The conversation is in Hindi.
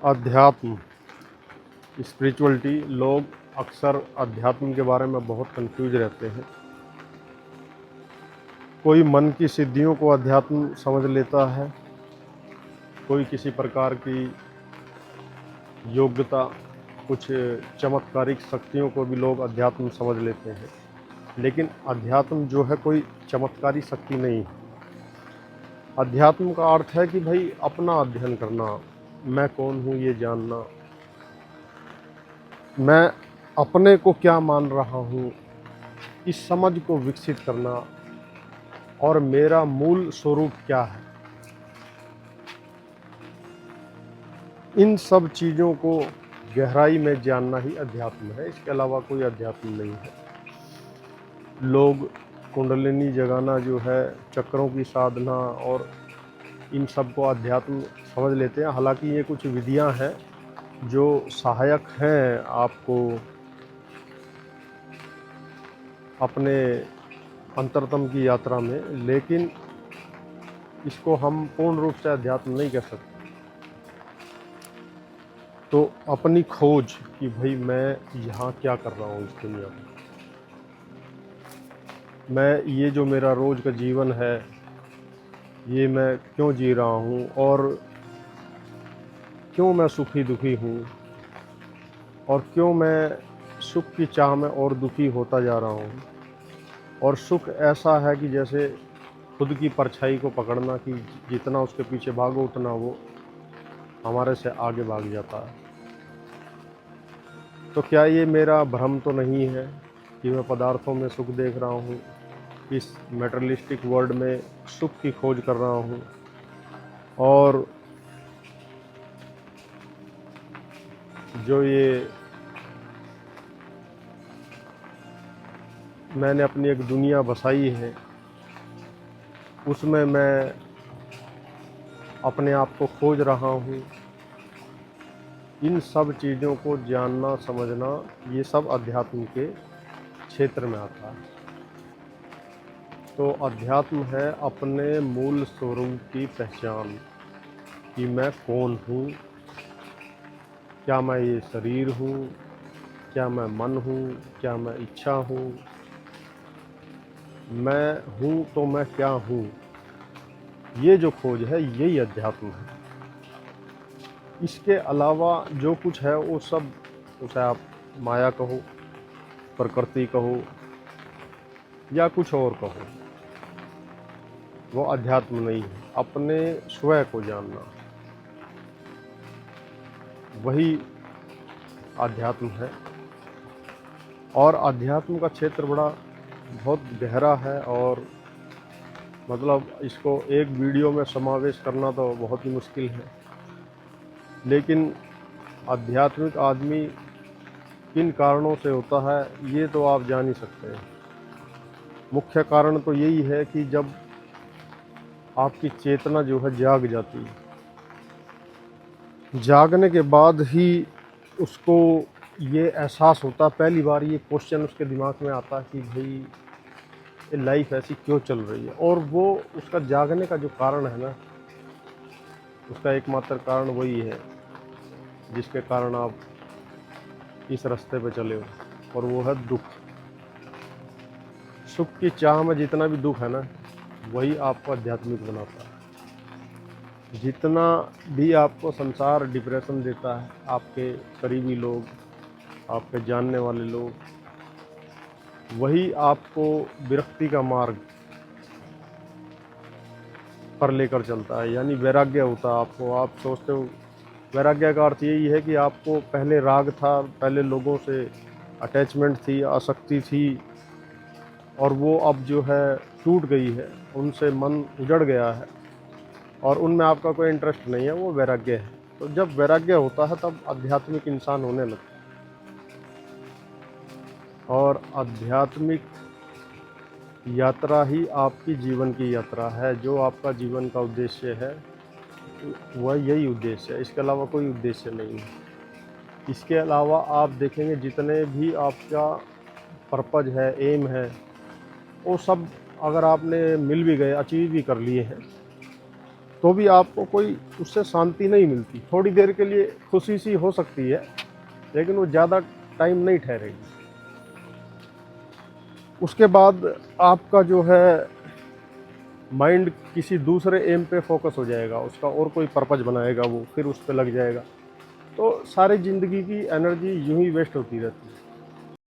अध्यात्म, स्पिरिचुअलिटी, लोग अक्सर अध्यात्म के बारे में बहुत कंफ्यूज रहते हैं। कोई मन की सिद्धियों को अध्यात्म समझ लेता है, कोई किसी प्रकार की योग्यता, कुछ चमत्कारिक शक्तियों को भी लोग अध्यात्म समझ लेते हैं। लेकिन अध्यात्म जो है कोई चमत्कारी शक्ति नहीं है। अध्यात्म का अर्थ है कि भाई अपना अध्ययन करना, मैं कौन हूँ ये जानना, मैं अपने को क्या मान रहा हूँ इस समझ को विकसित करना, और मेरा मूल स्वरूप क्या है, इन सब चीज़ों को गहराई में जानना ही अध्यात्म है। इसके अलावा कोई अध्यात्म नहीं है। लोग कुंडलिनी जगाना जो है, चक्रों की साधना और इन सब को अध्यात्म समझ लेते हैं। हालांकि ये कुछ विधियां हैं जो सहायक हैं आपको अपने अंतरतम की यात्रा में, लेकिन इसको हम पूर्ण रूप से अध्यात्म नहीं कह सकते। तो अपनी खोज कि भाई मैं यहाँ क्या कर रहा हूँ इस दुनिया में, मैं ये जो मेरा रोज़ का जीवन है ये मैं क्यों जी रहा हूँ, और क्यों मैं सुखी दुखी हूँ, और क्यों मैं सुख की चाह में और दुखी होता जा रहा हूँ। और सुख ऐसा है कि जैसे खुद की परछाई को पकड़ना, कि जितना उसके पीछे भागो उतना वो हमारे से आगे भाग जाता है। तो क्या ये मेरा भ्रम तो नहीं है कि मैं पदार्थों में सुख देख रहा हूँ, इस मेटेरियलिस्टिक वर्ल्ड में सुख की खोज कर रहा हूँ, और जो ये मैंने अपनी एक दुनिया बसाई है उसमें मैं अपने आप को खोज रहा हूँ। इन सब चीज़ों को जानना समझना ये सब अध्यात्म के क्षेत्र में आता है। तो अध्यात्म है अपने मूल स्वरूप की पहचान कि मैं कौन हूँ, क्या मैं ये शरीर हूँ, क्या मैं मन हूँ, क्या मैं इच्छा हूँ, मैं हूँ तो मैं क्या हूँ। ये जो खोज है यही अध्यात्म है। इसके अलावा जो कुछ है वो सब, उसे आप माया कहो, प्रकृति कहो या कुछ और कहो, वो अध्यात्म नहीं है। अपने स्वयं को जानना वही अध्यात्म है। और अध्यात्म का क्षेत्र बहुत गहरा है, और मतलब इसको एक वीडियो में समावेश करना तो बहुत ही मुश्किल है। लेकिन आध्यात्मिक आदमी किन कारणों से होता है ये तो आप जान ही सकते हैं। मुख्य कारण तो यही है कि जब आपकी चेतना जो है जाग जाती है, जागने के बाद ही उसको ये एहसास होता, पहली बार ये क्वेश्चन उसके दिमाग में आता कि भाई ये लाइफ ऐसी क्यों चल रही है। और वो उसका जागने का जो कारण है ना, उसका एकमात्र कारण वही है जिसके कारण आप इस रास्ते पे चले हो, और वो है दुख। सुख की चाह में जितना भी दुख है ना, वही आपको आध्यात्मिक बनाता है। जितना भी आपको संसार डिप्रेशन देता है, आपके करीबी लोग, आपके जानने वाले लोग, वही आपको विरक्ति का मार्ग पर लेकर चलता है। यानी वैराग्य होता है आपको। आप सोचते हो वैराग्य का अर्थ यही है कि आपको पहले राग था, पहले लोगों से अटैचमेंट थी, आसक्ति थी, और वो अब जो है टूट गई है, उनसे मन उजड़ गया है और उनमें आपका कोई इंटरेस्ट नहीं है, वो वैराग्य है। तो जब वैराग्य होता है तब आध्यात्मिक इंसान होने लगता है। और आध्यात्मिक यात्रा ही आपकी जीवन की यात्रा है। जो आपका जीवन का उद्देश्य है वह यही उद्देश्य है, इसके अलावा कोई उद्देश्य नहीं है। इसके अलावा आप देखेंगे जितने भी आपका पर्पज है, एम है, वो सब अगर आपने मिल भी गए, अचीव भी कर लिए हैं, तो भी आपको कोई उससे शांति नहीं मिलती। थोड़ी देर के लिए खुशी सी हो सकती है, लेकिन वो ज़्यादा टाइम नहीं ठहरेगी। उसके बाद आपका जो है माइंड किसी दूसरे एम पे फोकस हो जाएगा, उसका और कोई पर्पज बनाएगा वो, फिर उस पे लग जाएगा। तो सारी ज़िंदगी की एनर्जी यूं ही वेस्ट होती रहती है।